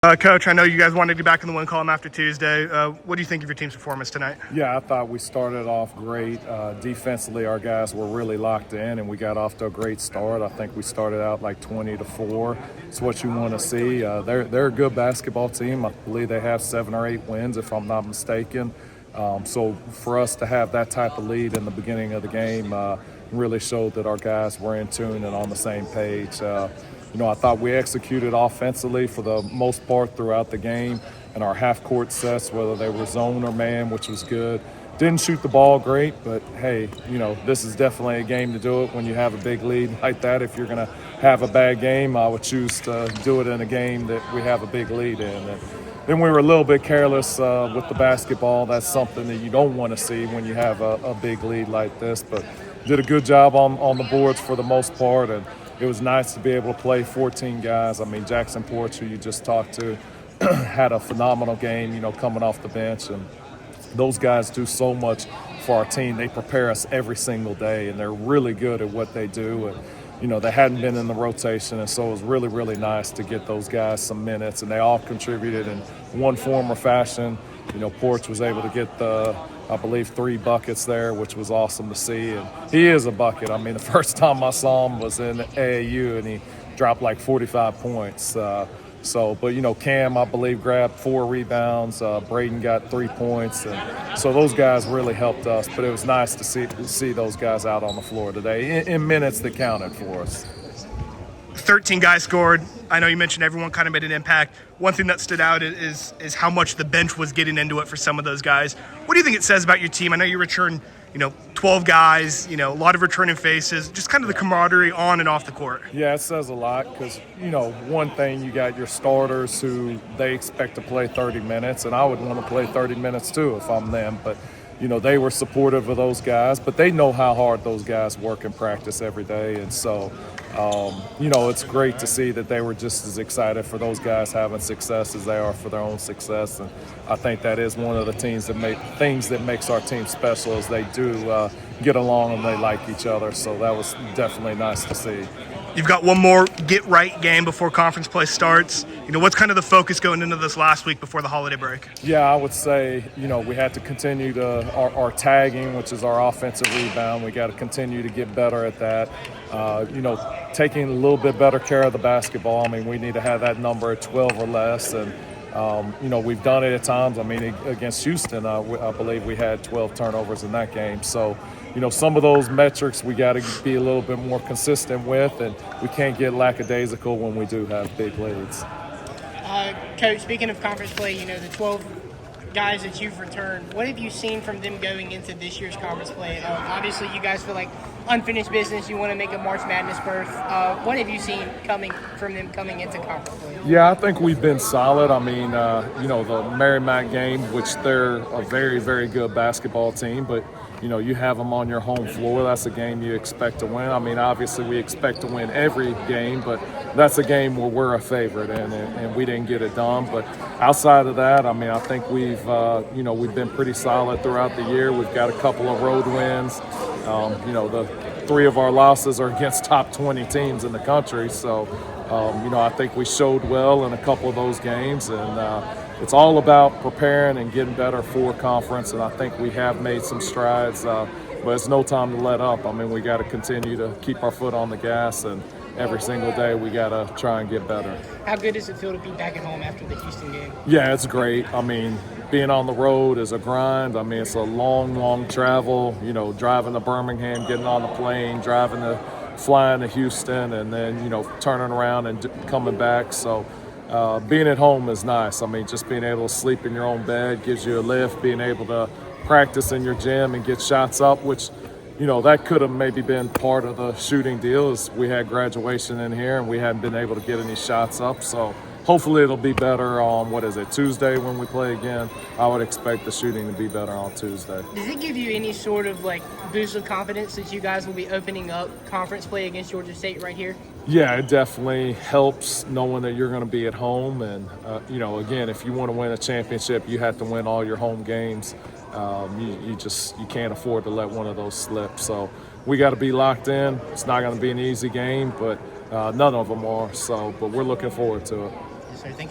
Coach, I know you guys wanted to be back in the win column after Tuesday. What do you think of your team's performance tonight? Yeah, I thought we started off great. Defensively, our guys were really locked in, and we got off to a great start. I think we started out like 20-4. It's what you want to see. They're a good basketball team. I believe they have 7 or 8 wins, if I'm not mistaken. So for us to have that type of lead in the beginning of the game really showed that our guys were in tune and on the same page. I thought we executed offensively for the most part throughout the game, and our half-court sets, whether they were zone or man, which was good. Didn't shoot the ball great, but hey, this is definitely a game to do it when you have a big lead like that. If you're going to have a bad game, I would choose to do it in a game that we have a big lead in. And then we were a little bit careless with the basketball. That's something that you don't want to see when you have a big lead like this, but did a good job on the boards for the most part, and it was nice to be able to play 14 guys. I mean, Jackson Porch, who you just talked to, had a phenomenal game, coming off the bench. And those guys do so much for our team. They prepare us every single day, and they're really good at what they do. And, they hadn't been in the rotation, and so it was really, really nice to get those guys some minutes. And they all contributed in one form or fashion. Porch was able to get I believe 3 buckets there, which was awesome to see. And he is a bucket. I mean, the first time I saw him was in AAU, and he dropped like 45 points. But Cam, I believe, grabbed 4 rebounds. Braden got 3 points. And so those guys really helped us. But it was nice to see those guys out on the floor today in minutes that counted for us. 13 guys scored. I know you mentioned everyone kind of made an impact. One thing that stood out is how much the bench was getting into it for some of those guys. What do you think it says about your team? I know you return, 12 guys, a lot of returning faces, just kind of the camaraderie on and off the court. Yeah, it says a lot because, one thing, you got your starters who they expect to play 30 minutes, and I would want to play 30 minutes too if I'm them. But, they were supportive of those guys, but they know how hard those guys work and practice every day. And so, it's great to see that they were just as excited for those guys having success as they are for their own success. And I think that is one of the things that makes our team special is they do get along and they like each other. So that was definitely nice to see. You've got one more get-right game before conference play starts. What's kind of the focus going into this last week before the holiday break? Yeah, I would say, we had to continue our tagging, which is our offensive rebound. We got to continue to get better at that. Taking a little bit better care of the basketball. I mean, we need to have that number at 12 or less. And, we've done it at times. I mean, against Houston, I believe we had 12 turnovers in that game. So, some of those metrics we got to be a little bit more consistent with, and we can't get lackadaisical when we do have big leads. Coach, speaking of conference play, the 12 guys that you've returned, what have you seen from them going into this year's conference play? Obviously, you guys feel like unfinished business. You want to make a March Madness berth. What have you seen from them coming into conference play? Yeah, I think we've been solid. I mean, the Merrimack game, which they're a very, very good basketball team, but you have them on your home floor. That's a game you expect to win. I mean, obviously we expect to win every game, but that's a game where we're a favorite in, and we didn't get it done. But outside of that, I mean, I think we've been pretty solid throughout the year. We've got a couple of road wins. The 3 of our losses are against top 20 teams in the country. So, I think we showed well in a couple of those games, and it's all about preparing and getting better for conference, and I think we have made some strides, but it's no time to let up. I mean, we got to continue to keep our foot on the gas, and every single day we got to try and get better. How good does it feel to be back at home after the Houston game? Yeah, it's great. I mean, being on the road is a grind. I mean, it's a long, long travel, driving to Birmingham, getting on the plane, flying to Houston, and then, turning around and coming back. So, being at home is nice. I mean, just being able to sleep in your own bed gives you a lift. Being able to practice in your gym and get shots up, which, that could have maybe been part of the shooting deal, is we had graduation in here and we hadn't been able to get any shots up. So hopefully it'll be better on, Tuesday when we play again. I would expect the shooting to be better on Tuesday. Does it give you any sort of boost of confidence that you guys will be opening up conference play against Georgia State right here? Yeah, it definitely helps knowing that you're going to be at home. And, again, if you want to win a championship, you have to win all your home games. You can't afford to let one of those slip. So we got to be locked in. It's not going to be an easy game, but none of them are. But we're looking forward to it. Yes, sir. Thank you.